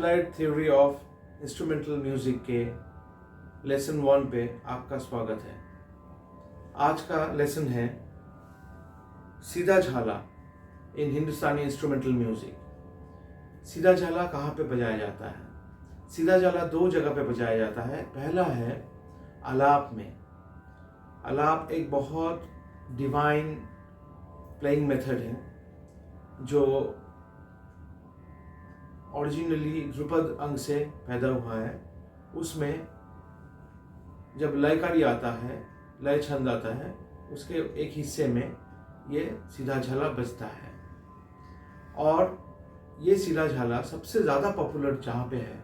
Applied theory of instrumental music के lesson 1 पे आपका स्वागत है। आज का लेसन है सीधा झाला इन हिंदुस्तानी इंस्ट्रूमेंटल म्यूजिक। सीधा झाला कहाँ पे बजाया जाता है? सीधा झाला दो जगह पे बजाया जाता है। पहला है आलाप में। आलाप एक बहुत डिवाइन प्लेइंग मेथड है जो ओरिजिनली ध्रुपद अंग से पैदा हुआ है। उसमें जब लयकारी आता है, लय छंद आता है, उसके एक हिस्से में ये सीधा झाला बजता है। और ये सीधा झाला सबसे ज़्यादा पॉपुलर जहाँ पे है,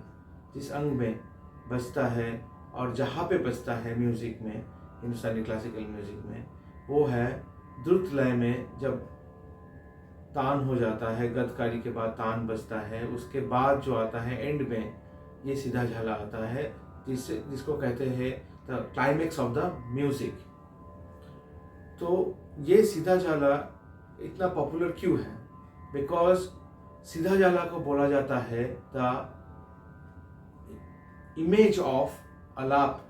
जिस अंग में बजता है और जहाँ पे बजता है म्यूज़िक में, हिंदुस्तानी क्लासिकल म्यूज़िक में, वो है द्रुत लय में। जब तान हो जाता है, गतकारी के बाद तान बजता है, उसके बाद जो आता है एंड में ये सीधा झाला आता है, जिसको कहते हैं the climax of the music. तो ये सीधा झाला इतना पॉपुलर क्यों है? बिकॉज सीधा झाला को बोला जाता है द इमेज ऑफ आलाप।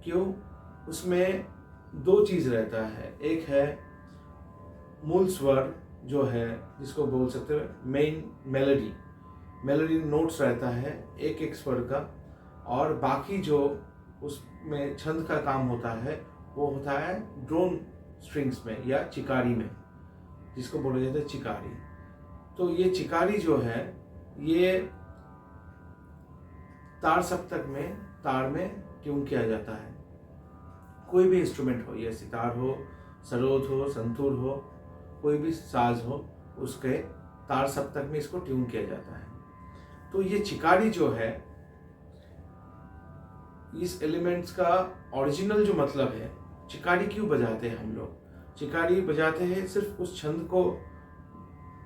क्यों? उसमें दो चीज रहता है। एक है मूल स्वर जो है, जिसको बोल सकते हैं मेन मेलोडी। मेलोडी नोट्स रहता है एक एक स्वर का, और बाकी जो उसमें छंद का काम होता है वो होता है ड्रोन स्ट्रिंग्स में या चिकारी में, जिसको बोला जाता है चिकारी। तो ये चिकारी जो है ये तार सप्तक में, तार में ट्यून किया जाता है। कोई भी इंस्ट्रूमेंट हो, ये सितार हो, सरोद हो, संतूर हो, कोई भी साज हो, उसके तार सप्तक में इसको ट्यून किया जाता है। तो ये चिकारी जो है, इस एलिमेंट्स का ओरिजिनल जो मतलब है, चिकारी क्यों बजाते हैं हम लोग? चिकारी बजाते हैं सिर्फ उस छंद को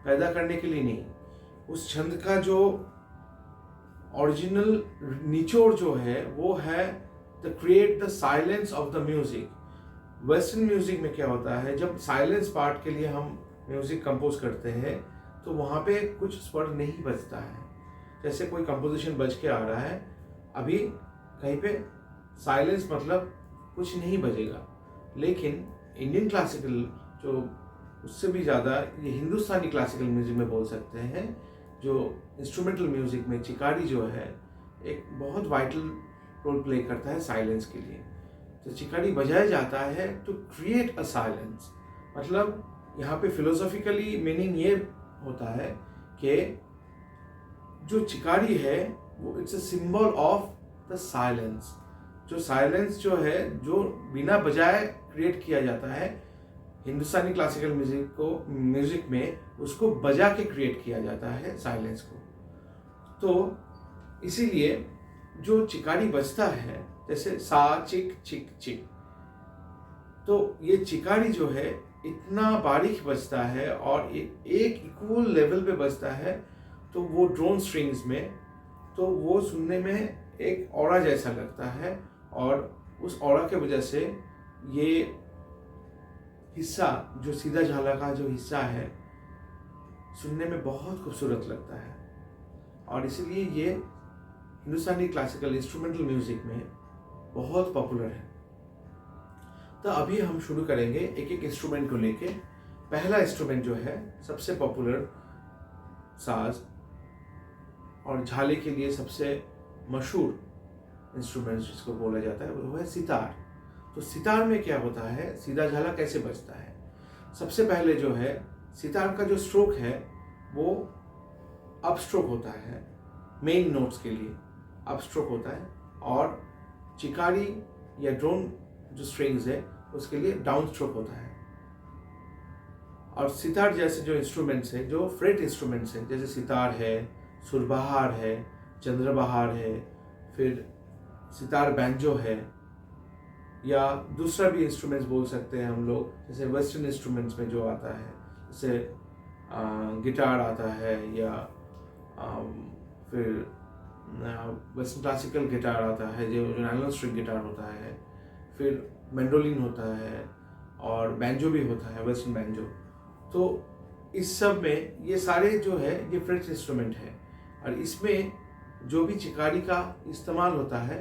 पैदा करने के लिए नहीं, उस छंद का जो ओरिजिनल निचोड़ जो है वो है the create the silence of the music. Western music में क्या होता है, जब साइलेंस पार्ट के लिए हम म्यूजिक कंपोज करते हैं तो वहाँ पे कुछ स्वर नहीं बजता है। जैसे कोई कंपोजिशन बज के आ रहा है, अभी कहीं पे साइलेंस मतलब कुछ नहीं बजेगा। लेकिन इंडियन क्लासिकल जो उससे भी ज़्यादा, ये हिंदुस्तानी क्लासिकल म्यूजिक में बोल सकते हैं, जो इंस्ट्रूमेंटल म्यूजिक में चिकारी जो है एक बहुत वाइटल रोल प्ले करता है साइलेंस के लिए। तो चिकारी बजाया जाता है टू क्रिएट अ साइलेंस। मतलब यहाँ पे फिलोसॉफिकली मीनिंग ये होता है कि जो चिकारी है वो it's a symbol of the silence. जो साइलेंस जो है, जो बिना बजाए क्रिएट किया जाता है, हिंदुस्तानी क्लासिकल म्यूजिक में उसको बजा के क्रिएट किया जाता है साइलेंस को। तो इसीलिए जो चिकारी बजता है, जैसे सा चिक चिक चिक, तो ये चिकारी जो है इतना बारीक बजता है और एक इक्वल लेवल पे बजता है। तो वो ड्रोन स्ट्रिंग्स में, तो वो सुनने में एक ऑरा जैसा लगता है, और उस ऑरा के वजह से ये हिस्सा, जो सीधा झाला का जो हिस्सा है, सुनने में बहुत खूबसूरत लगता है। और इसलिए ये हिंदुस्तानी क्लासिकल इंस्ट्रूमेंटल म्यूजिक में बहुत पॉपुलर है। तो अभी हम शुरू करेंगे एक एक इंस्ट्रूमेंट को लेके। पहला इंस्ट्रूमेंट जो है, सबसे पॉपुलर साज और झाले के लिए सबसे मशहूर इंस्ट्रूमेंट जिसको बोला जाता है वो है सितार। तो सितार में क्या होता है, सीधा झाला कैसे बजता है? सबसे पहले जो है, सितार का जो स्ट्रोक है वो अप स्ट्रोक होता है। मेन नोट्स के लिए अप स्ट्रोक होता है, और चिकारी या ड्रोन जो स्ट्रिंग्स है उसके लिए डाउन स्ट्रोक होता है। और सितार जैसे जो इंस्ट्रूमेंट्स हैं, जो फ्रेट इंस्ट्रूमेंट्स हैं, जैसे सितार है, सुरबहार है, चंद्रबहार है, फिर सितार बैंजो है, या दूसरा भी इंस्ट्रूमेंट्स बोल सकते हैं हम लोग, जैसे वेस्टर्न इंस्ट्रूमेंट्स में जो आता है, जैसे गिटार आता है, या फिर वेस्टर्न क्लासिकल गिटार आता है जो नायलॉन स्ट्रिंग गिटार होता है, फिर मैंडोलिन होता है, और बैंजो भी होता है, वेस्टर्न बैंजो। तो इस सब में ये सारे जो है ये फ्रेट इंस्ट्रूमेंट है। और इसमें जो भी चिकारी का इस्तेमाल होता है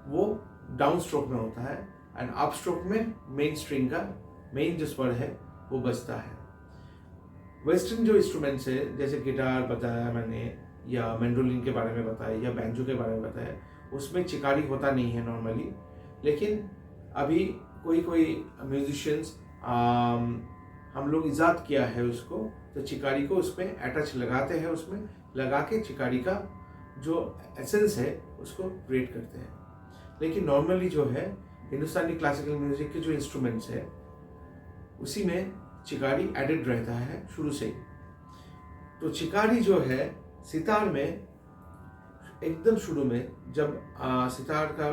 वो डाउन स्ट्रोक में होता है एंड अप स्ट्रोक में मेन स्ट्रिंग का मेन जो स्वर है वो बजता है। वेस्टर्न जो इंस्ट्रूमेंट्स है जैसे गिटार बताया मैंने, या मैंडोलिन के बारे में बताया, या बैंजो के बारे में बताया, उसमें चिकारी होता नहीं है नॉर्मली। लेकिन अभी कोई कोई म्यूजिशियंस हम लोग इजाद किया है उसको, तो चिकारी को उसमें अटैच लगाते हैं, उसमें लगा के चिकारी का जो एसेंस है उसको क्रिएट करते हैं। लेकिन नॉर्मली जो है हिंदुस्तानी क्लासिकल म्यूजिक के जो इंस्ट्रूमेंट्स है उसी में चिकारी एडेड रहता है शुरू से ही। तो चिकारी जो है सितार में एकदम शुरू में जब सितार का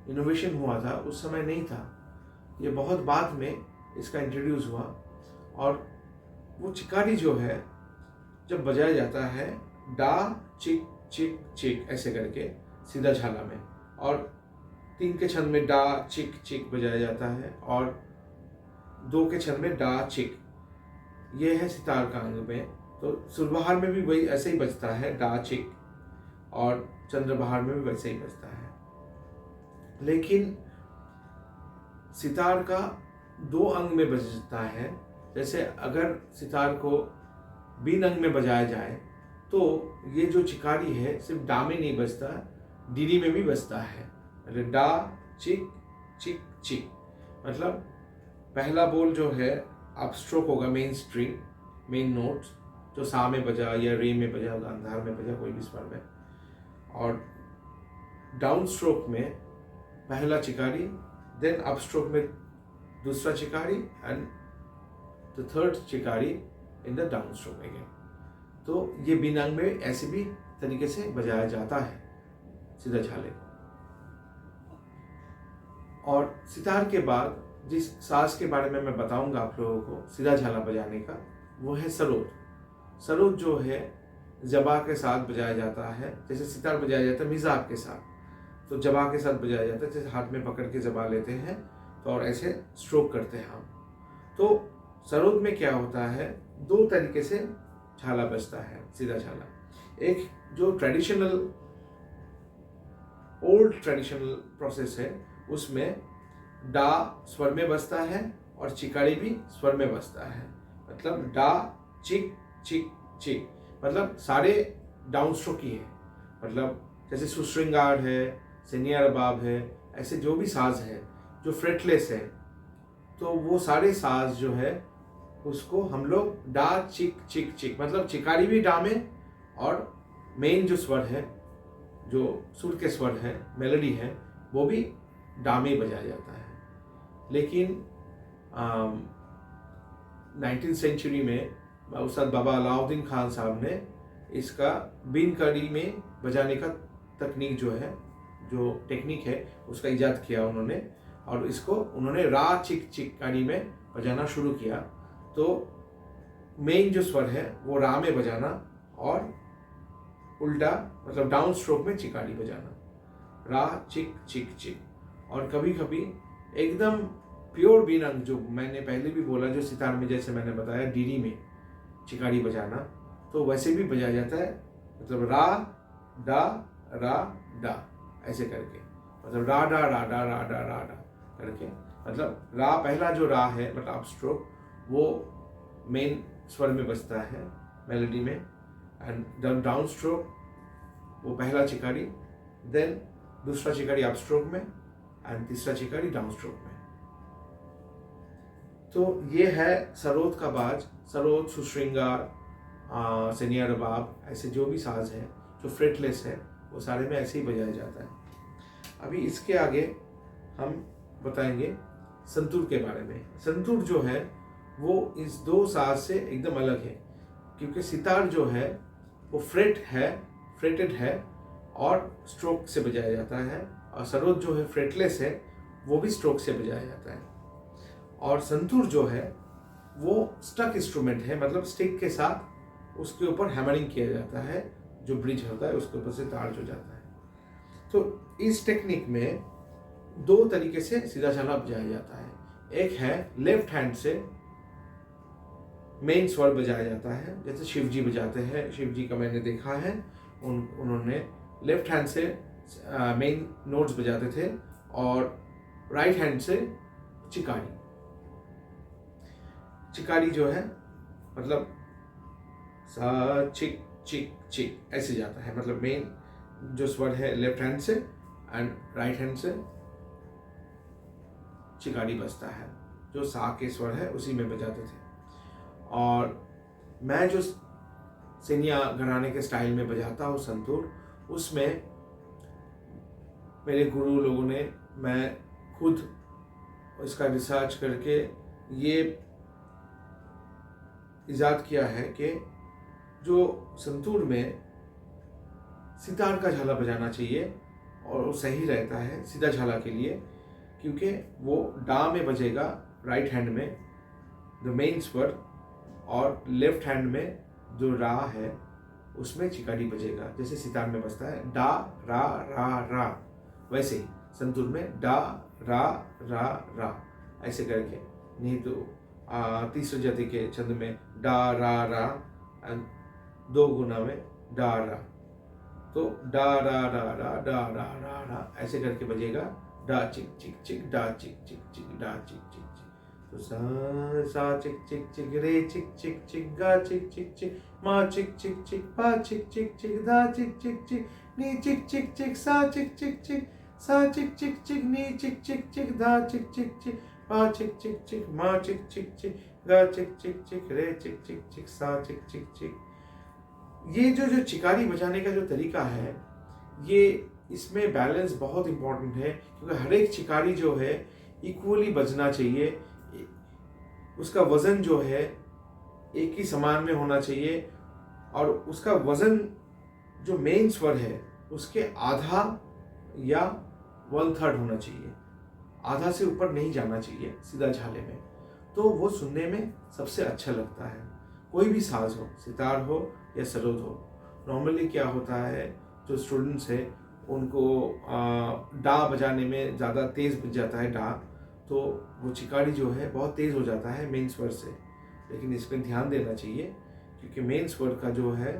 इनोवेशन हुआ था उस समय नहीं था, ये बहुत बाद में इसका इंट्रोड्यूस हुआ। और वो चिकारी जो है जब बजाया जाता है डा चिक चिक चिक ऐसे करके सीधा झाला में, और 3 के छंद में डा चिक चिक बजाया जाता है, और 2 के छंद में डा चिक, ये है सितार का अंग में। तो सुरबहार में भी वही ऐसे ही बजता है डा चिक, और चंद्रबहार में भी वैसे ही बजता है। लेकिन सितार का 2 अंग में बजता है। जैसे अगर सितार को बीन अंग में बजाया जाए तो ये जो चिकारी है सिर्फ डा में नहीं बजता, डीडी में भी बजता है। मतलब डा चिक चिक चिक, मतलब पहला बोल जो है अप स्ट्रोक होगा, मेन स्ट्रिंग मेन नोट्स जो सा में बजा या रे में बजा, गांधार में बजा, कोई भी स्वर में, और डाउन स्ट्रोक में पहला चिकारी, देन अप स्ट्रोक में दूसरा चिकारी and the third chikari in the down stroke again. तो ये बीन अंग में ऐसे भी तरीके से बजाया जाता है सीधा झाले को। और सितार के बाद जिस साज के बारे में मैं बताऊंगा आप लोगों को सीधा झाला बजाने का, वो है सरोद। सरोद जो है जबा के साथ बजाया जाता है, जैसे सितार बजाया जाता है मिजाब के साथ, तो जबा के साथ बजाया जाता है। जैसे हाथ में पकड़ के जबा लेते हैं तो और ऐसे स्ट्रोक करते हैं हम। तो सरोद में क्या होता है, 2 तरीके से झाला बजता है सीधा झाला। एक जो ट्रेडिशनल ओल्ड ट्रेडिशनल प्रोसेस है उसमें डा स्वर में बजता है और चिकारी भी स्वर में बजता है। मतलब डा चिक चिक चिक, मतलब सारे डाउन स्ट्रोक ही है। मतलब जैसे सुश्रृंगार है, सेनिया रबाब है, ऐसे जो भी साज है जो फ्रेटलेस है, तो वो सारे साज जो है उसको हम लोग डा चिक चिक चिक, मतलब चिकारी भी डा में, और मेन जो स्वर है जो सुर के स्वर है मेलोडी है वो भी डा में बजाया जाता है। लेकिन 19th सेंचुरी में उस्ताद बाबा अलाउद्दीन खान साहब ने इसका बीन कड़ी में बजाने का तकनीक जो है, जो टेक्निक है उसका इजाद किया उन्होंने, और इसको उन्होंने रा चिक चिक कड़ी में बजाना शुरू किया। तो मेन जो स्वर है वो रा में बजाना और उल्टा मतलब डाउन स्ट्रोक में चिकारी बजाना, रा चिक चिक चिक। और कभी कभी एकदम प्योर बीन अंग जो मैंने पहले भी बोला, जो सितार में जैसे मैंने बताया डीडी में चिकारी बजाना, तो वैसे भी बजाया जाता है। मतलब रा डा ऐसे करके, मतलब रा डा रा डा रा डा रा डा करके, मतलब रा पहला जो रा है मतलब अप स्ट्रोक वो मेन स्वर में बजता है मेलोडी में, एंड डाउन स्ट्रोक वो पहला चिकारी, देन दूसरा चिकारी अप स्ट्रोक में एंड तीसरा चिकारी डाउन स्ट्रोक में। तो ये है सरोद का बाज। सरोद, सुश्रृंगार, सेनिया रबाब, ऐसे जो भी साज है जो फ्रेटलेस है वो सारे में ऐसे ही बजाया जाता है। अभी इसके आगे हम बताएंगे संतूर के बारे में। संतूर जो है वो इस 2 साज से एकदम अलग है, क्योंकि सितार जो है वो फ्रेटेड है और स्ट्रोक से बजाया जाता है, और सरोद जो है फ्रेटलेस है वो भी स्ट्रोक से बजाया जाता है। और संतूर जो है वो स्टक इंस्ट्रूमेंट है, मतलब स्टिक के साथ उसके ऊपर हैमरिंग किया जाता है, जो ब्रिज होता है उसके ऊपर से तार जो जाता है। तो इस टेक्निक में 2 तरीके से सीधा झाला बजाया जाता है। एक है लेफ्ट हैंड से मेन स्वर बजाया जाता है। जैसे शिव जी बजाते हैं, शिव जी का मैंने देखा है, उन्होंने लेफ्ट हैंड से मेन नोट्स बजाते थे और राइट हैंड से चिकारी। चिकारी जो है मतलब सा चिक चिक चिक ऐसे जाता है, मतलब मेन जो स्वर है लेफ्ट हैंड से एंड राइट हैंड से चिकारी बजता है, जो सा के स्वर है उसी में बजाते थे। और मैं जो सिनिया घराने के स्टाइल में बजाता हूँ संतूर, उसमें मेरे गुरु लोगों ने, मैं खुद इसका रिसर्च करके ये इजाद किया है कि जो संतूर में सितार का झाला बजाना चाहिए और वो सही रहता है सीधा झाला के लिए, क्योंकि वो डा में बजेगा राइट हैंड में द मेन स्वर, और लेफ्ट हैंड में जो रा है उसमें चिकारी बजेगा, जैसे सितार में बजता है डा रा रा रा, वैसे ही संतूर में डा रा रा रा ऐसे करके। नहीं तो तीसरे जाति के छंद में डा रा रा, दो गुना में डा रा, तो डा रा रा रा डा रा रा रा ऐसे करके बजेगा, डा चिक चिक चिक डा चिक चिक चिक डा चिक चिक चिक। तो सा चिक चिक चिक रे चिक चिक चिक गा चिक चिक चिक मा चिक चिक चिक पा चिक चिक चिक दा चिक चिक चिक नी चिक चिक चिक सा चिक चिक चिक सा चिक चिक चिक नी चिक चिक चिक दा चिक चिक चिक पा चिक चिक चिक मा चिक चिक चिक गा चिक चिक चिक रे चिक चिक चिक सा चिक चिक चिक। ये जो चिकारी बजाने का जो तरीका है, ये इसमें बैलेंस बहुत इंपॉर्टेंट है, क्योंकि हर एक चिकारी जो है इक्वली बजना चाहिए, उसका वजन जो है एक ही समान में होना चाहिए, और उसका वजन जो मेन स्वर है उसके आधा या 1/3 होना चाहिए, आधा से ऊपर नहीं जाना चाहिए सीधा झाले में, तो वो सुनने में सबसे अच्छा लगता है। कोई भी साज हो, सितार हो या सरोद हो। नॉर्मली क्या होता है, जो स्टूडेंट्स है उनको डा बजाने में ज़्यादा तेज़ बज जाता है डा, तो वो चिकारी जो है बहुत तेज़ हो जाता है मेन स्वर से, लेकिन इस पर ध्यान देना चाहिए, क्योंकि मेन स्वर का जो है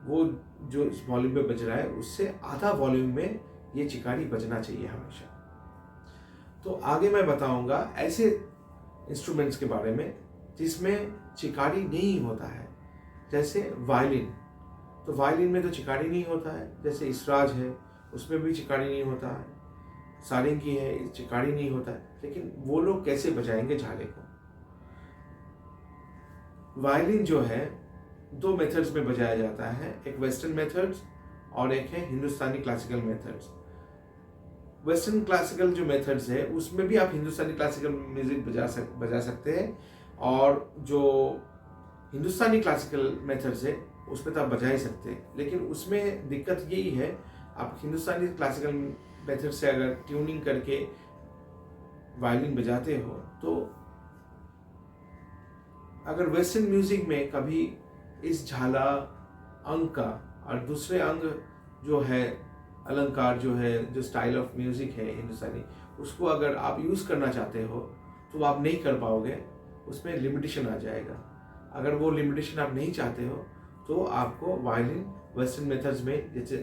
वो जो इस वॉल्यूम पे बज रहा है उससे आधा वॉल्यूम में ये चिकारी बजना चाहिए हमेशा। तो आगे मैं बताऊंगा ऐसे इंस्ट्रूमेंट्स के बारे में जिसमें चिकारी नहीं होता है, जैसे वायलिन। तो वायलिन में तो चिकारी नहीं होता है, जैसे इसराज है उसमें भी चिकारी नहीं होता है, सारंगी है चिकारी नहीं होता है, लेकिन वो लोग कैसे बजाएंगे झाले को। वायलिन जो है 2 मेथड्स में बजाया जाता है, एक वेस्टर्न मेथड्स और एक है हिंदुस्तानी क्लासिकल मेथड्स। वेस्टर्न क्लासिकल जो मेथड्स है उसमें भी आप हिंदुस्तानी क्लासिकल म्यूजिक बजा सकते हैं, और जो हिंदुस्तानी क्लासिकल मेथड्स है उसमें तो आप बजा ही सकते हैं, लेकिन उसमें दिक्कत यही है, आप हिंदुस्तानी क्लासिकल मेथड से अगर ट्यूनिंग करके वायलिन बजाते हो, तो अगर वेस्टर्न म्यूजिक में कभी इस झाला अंग का और दूसरे अंग जो है अलंकार जो है, जो स्टाइल ऑफ म्यूजिक है हिंदुस्तानी, उसको अगर आप यूज़ करना चाहते हो तो आप नहीं कर पाओगे, उसमें लिमिटेशन आ जाएगा। अगर वो लिमिटेशन आप नहीं चाहते हो तो आपको वायलिन वेस्टर्न मेथड्स में जैसे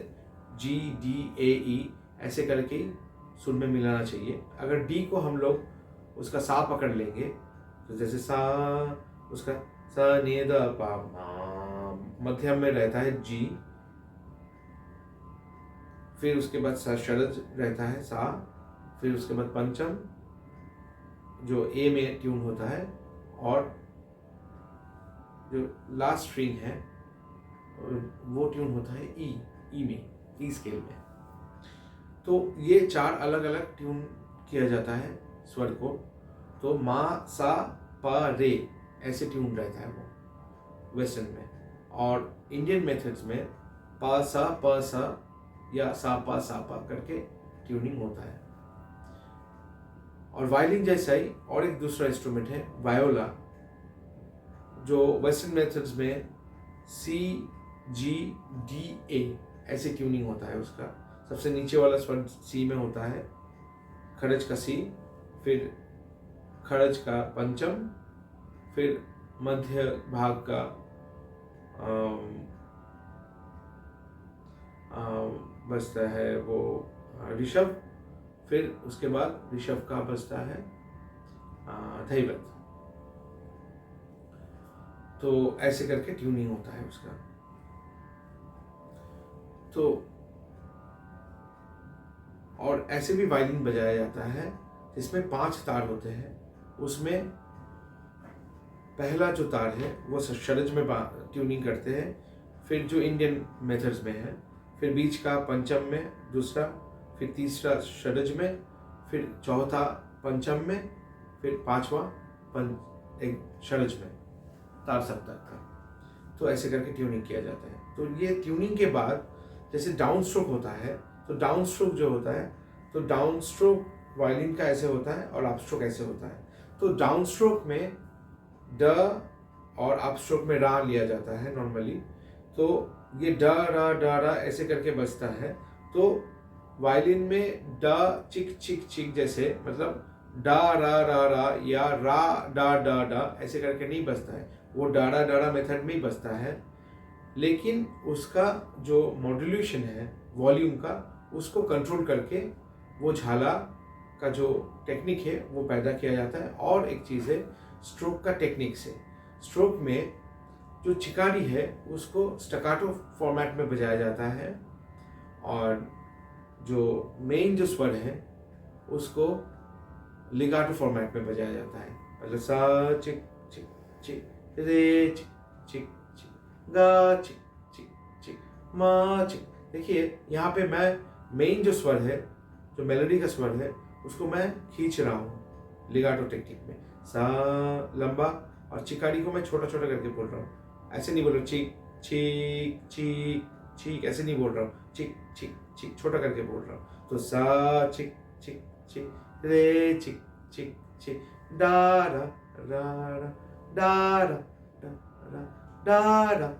जी डी ए ई ऐसे करके सुर में मिलाना चाहिए। अगर डी को हम लोग उसका सा पकड़ लेंगे, तो जैसे सा, उसका सा नि द पा मा, मध्यम में रहता है जी, फिर उसके बाद सा शरज रहता है सा, फिर उसके बाद पंचम जो ए में ट्यून होता है, और जो लास्ट स्ट्रिंग है वो ट्यून होता है ई में, ई स्केल में। तो ये 4 अलग अलग ट्यून किया जाता है स्वर को। तो मा सा पा रे ऐसे ट्यून रहता है वो वेस्टर्न में, और इंडियन मेथड्स में पा सा प सा या सा पा करके ट्यूनिंग होता है। और वायलिन जैसा ही और एक दूसरा इंस्ट्रूमेंट है वायोला, जो वेस्टर्न मेथड्स में सी जी डी ए ऐसे ट्यूनिंग होता है उसका। सबसे नीचे वाला स्वर सी में होता है, खरज का सी, फिर खरज का पंचम, फिर मध्य भाग का बजता है वो ऋषभ, फिर उसके बाद ऋषभ का बजता है धैवत। तो ऐसे करके ट्यूनिंग होता है उसका। तो और ऐसे भी वायलिन बजाया जाता है जिसमें 5 तार होते हैं। उसमें पहला जो तार है वो षड्ज में ट्यूनिंग करते हैं, फिर जो इंडियन मेथड्स में है, फिर बीच का पंचम में दूसरा, फिर तीसरा षड्ज में, फिर चौथा पंचम में, फिर पांचवा एक षड्ज में, तार सप्तक का। तो ऐसे करके ट्यूनिंग किया जाता है। तो ये ट्यूनिंग के बाद जैसे डाउन स्ट्रोक होता है, तो डाउन स्ट्रोक जो होता है, तो डाउन स्ट्रोक वायलिन का ऐसे होता है और अप स्ट्रोक ऐसे होता है। तो डाउन स्ट्रोक में ड और अप स्ट्रोक में रा लिया जाता है नॉर्मली। तो ये ड रा ऐसे करके बजता है। तो वायलिन में ड चिक चिक चिक जैसे, मतलब डा रा या रा डा डा डा ऐसे करके नहीं बजता है, वो डाड़ा डाड़ा मेथड में ही बजता है। लेकिन उसका जो मॉड्यूलेशन है वॉल्यूम का, उसको कंट्रोल करके वो झाला का जो टेक्निक है वो पैदा किया जाता है। और एक चीज़ है स्ट्रोक का टेक्निक से। स्ट्रोक में जो चिकारी है उसको स्टैकाटो फॉर्मेट में बजाया जाता है, और जो मेन जो स्वर है उसको लिगाटो फॉर्मेट में बजाया जाता है। मतलब सा चिक चिक चिक रे चिक चिक चिक गा चिक चिक चिक मा चिक। देखिए यहाँ पे मैं मेन जो स्वर है, जो मेलोडी का स्वर है, उसको मैं खींच रहा हूँ लिगाटो टेक्निक में। सा लंबा, और चिकारी को मैं छोटा छोटा करके बोल रहा हूँ। ऐसे नहीं बोल रहा हूँ चिक चिक चिक चिक, ऐसे नहीं बोल रहा हूँ, चिक चिक चिक छोटा करके बोल रहा हूँ। तो सा चिक चिक चिक रे चिक चिक चिक डारा रा डारा डारा डारा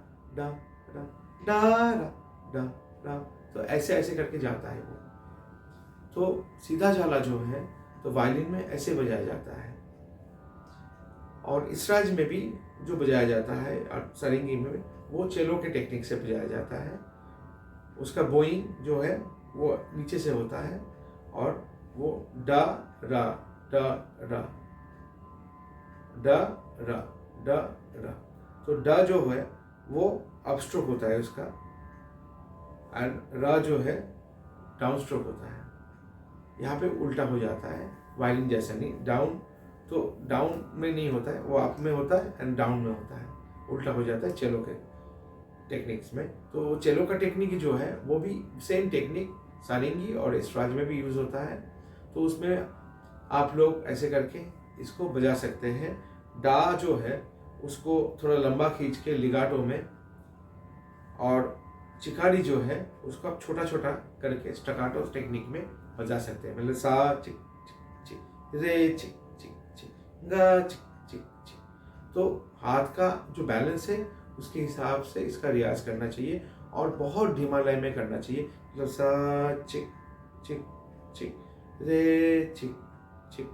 डारा डारा। तो ऐसे ऐसे करके जाता है वो। तो सीधा झाला जो है तो वायलिन में ऐसे बजाया जाता है। और इसराज में भी जो बजाया जाता है और सारंगी में वो चेलो के टेक्निक से बजाया जाता है। उसका बोइंग जो है वो नीचे से होता है, और वो डा रा डा रा डा रा डा रा। तो डा जो है वो अप स्ट्रोक होता है उसका, एंड रा जो है डाउन स्ट्रोक होता है। यहाँ पे उल्टा हो जाता है, वायलिन जैसा नहीं। डाउन तो डाउन में नहीं होता है, वो अप में होता है एंड डाउन में होता है, उल्टा हो जाता है चेलो के टेक्निक्स में। तो चेलो का टेक्निक जो है वो भी सेम टेक्निक सारंगी और इसराज में भी यूज़ होता है। तो उसमें आप लोग ऐसे करके इसको बजा सकते हैं। डा जो है उसको थोड़ा लंबा खींच के लिगाटो में, और चिकारी जो है उसको आप छोटा छोटा करके स्टैकाटो टेक्निक में बजा सकते हैं। मतलब सा चिक चिक चिक रे चिक चिक चिक गा चिक चिक चिक। तो हाथ का जो बैलेंस है उसके हिसाब से इसका रियाज करना चाहिए, और बहुत धीमा लय में करना चाहिए। मतलब सा चिक चिक चिक रे चिक चिक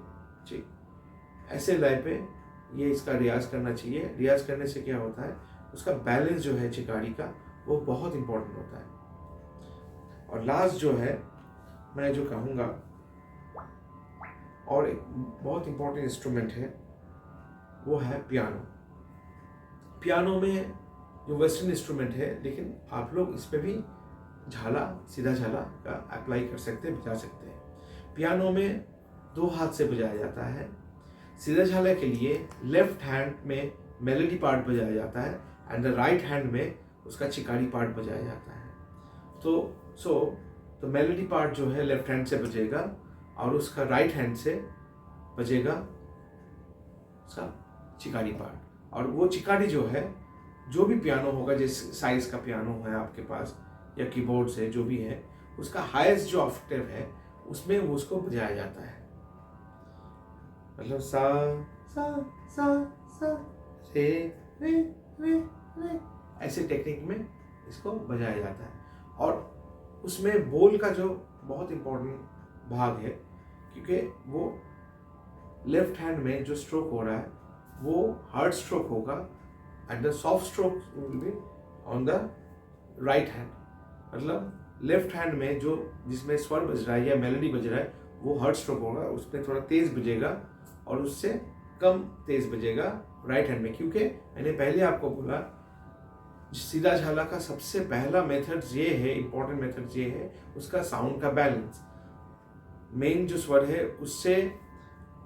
चिक, ऐसे लय पे ये इसका रियाज करना चाहिए। रियाज करने से क्या होता है, उसका बैलेंस जो है चिकारी का वो बहुत इम्पोर्टेंट होता है। और लास्ट जो है मैं जो कहूँगा, और एक बहुत इम्पोर्टेंट इंस्ट्रूमेंट है वो है पियानो। पियानो में जो वेस्टर्न इंस्ट्रूमेंट है, लेकिन आप लोग इस पे भी झाला, सीधा झाला का अप्लाई कर सकते हैं, बजा सकते हैं। पियानो में 2 हाथ से बजाया जाता है। सीधा झाला के लिए लेफ्ट हैंड में मेलोडी पार्ट बजाया जाता है, एंड द राइट हैंड में उसका चिकारी पार्ट बजाया जाता है। तो मेलोडी पार्ट जो है लेफ्ट हैंड से बजेगा, और उसका राइट हैंड से बजेगा उसका चिकारी पार्ट। और वो चिकारी जो है, जो भी पियानो होगा, जिस साइज का पियानो है आपके पास या कीबोर्ड से जो भी है, उसका हाईएस्ट जो ऑक्टेव है उसमें वो उसको बजाया जाता है। मतलब सा सा सा सा रे रे रे रे, ऐसे टेक्निक में इसको बजाया जाता है। और उसमें बोल का जो बहुत इम्पोर्टेंट भाग है, क्योंकि वो लेफ्ट हैंड में जो स्ट्रोक हो रहा है वो हार्ड स्ट्रोक होगा and the soft stroke will be on the right hand. मतलब लेफ्ट हैंड में जो जिसमें स्वर बज रहा है या मेलोडी बज रहा है वो हार्ड स्ट्रोक होगा, उसमें थोड़ा तेज बजेगा और उससे कम तेज बजेगा राइट हैंड में। क्योंकि मैंने पहले आपको बोला सीधा झाला का सबसे पहला मेथड ये है, इंपॉर्टेंट मेथड ये है उसका साउंड का बैलेंस। मेन जो स्वर है उससे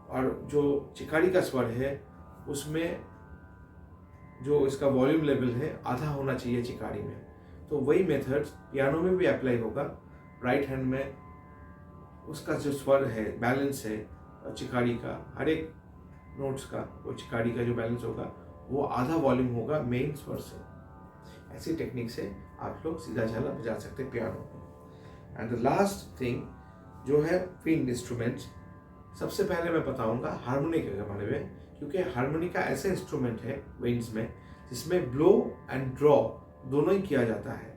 और जो चिकारी का स्वर है उसमें जो इसका वॉल्यूम लेवल है आधा होना चाहिए चिकारी में। तो वही मेथड पियानो में भी अप्लाई होगा। राइट हैंड में उसका जो स्वर है बैलेंस है चिकारी का, हर एक नोट्स का वो चिकारी का जो बैलेंस होगा वो आधा वॉल्यूम होगा मेन स्वर से। ऐसी टेक्निक से आप लोग सीधा झाला बजा सकते हैं पियानो में। एंड द लास्ट थिंग जो है विंड इंस्ट्रूमेंट्स, सबसे पहले मैं बताऊंगा हारमोनिका के बारे में, क्योंकि हारमोनिका ऐसा इंस्ट्रूमेंट है विंड्स में जिसमें ब्लो एंड ड्रॉ दोनों ही किया जाता है।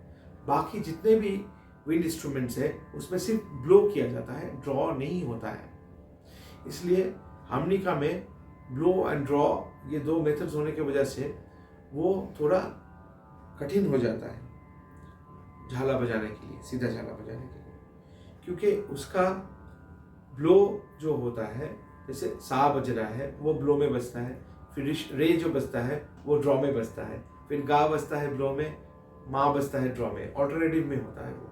बाकी जितने भी विंड इंस्ट्रूमेंट्स है उसमें सिर्फ ब्लो किया जाता है, ड्रॉ नहीं होता है। इसलिए हारमोनिका में ब्लो एंड ड्रॉ ये दो मेथड्स होने की वजह से वो थोड़ा कठिन हो जाता है झाला बजाने के लिए, सीधा झाला बजाने के लिए, क्योंकि उसका ब्लो जो होता है जैसे सा बज रहा है वो ब्लो में बजता है, फिर रे जो बजता है वो ड्रॉ में बजता है, फिर गा बजता है ब्लो में, माँ बजता है ड्रॉ में, ऑल्टरनेटिव में होता है वो।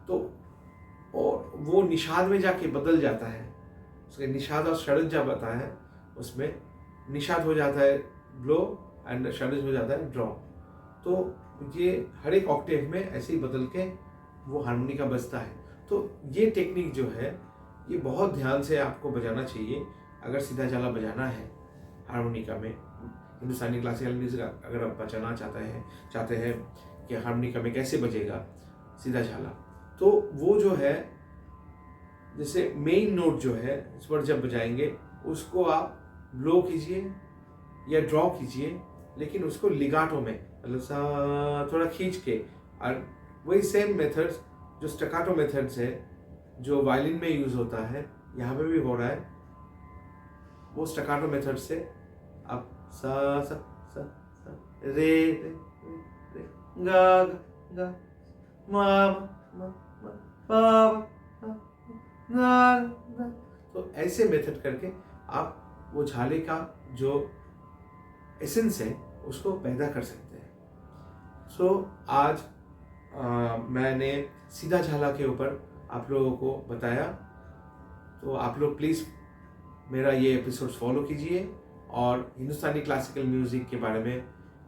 तो और वो निषाद में जाके बदल जाता है, उसके निषाद और षड्ज जब आता है उसमें निषाद हो जाता है ब्लो एंड षड्ज हो जाता है ड्रॉ। तो ये हर एक ऑक्टेव में ऐसे ही बदल के वो हारमोनिका बजता है। तो ये टेक्निक जो है ये बहुत ध्यान से आपको बजाना चाहिए अगर सीधा झाला बजाना है हारमोनिका में। हिंदुस्तानी क्लासिकल म्यूजिक अगर आप बजाना चाहते हैं कि हारमोनिका में कैसे बजेगा सीधा झाला, तो वो जो है जैसे मेन नोट जो है स्वर जब बजाएंगे उसको आप ब्लो कीजिए या ड्रॉ कीजिए, लेकिन उसको लिगाटो में मतलब सा थोड़ा खींच के। और वही सेम मेथड्स जो स्टैकाटो मेथड्स है जो वायलिन में यूज़ होता है यहाँ पे भी हो रहा है, वो स्टैकाटो मेथड से आप सा सा सा सा रे रे रे गा गा मा मा मा पा ना ना, तो ऐसे मेथड करके आप वो झाले का जो एसेंस है उसको पैदा कर सकते हैं। सो आज मैंने सीधा झाला के ऊपर आप लोगों को बताया, तो आप लोग प्लीज़ मेरा ये एपिसोड फॉलो कीजिए और हिंदुस्तानी क्लासिकल म्यूज़िक के बारे में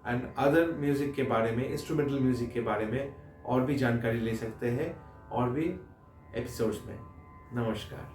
एंड अदर म्यूज़िक के बारे में, इंस्ट्रूमेंटल म्यूज़िक के बारे में और भी जानकारी ले सकते हैं और भी एपिसोड्स में। नमस्कार।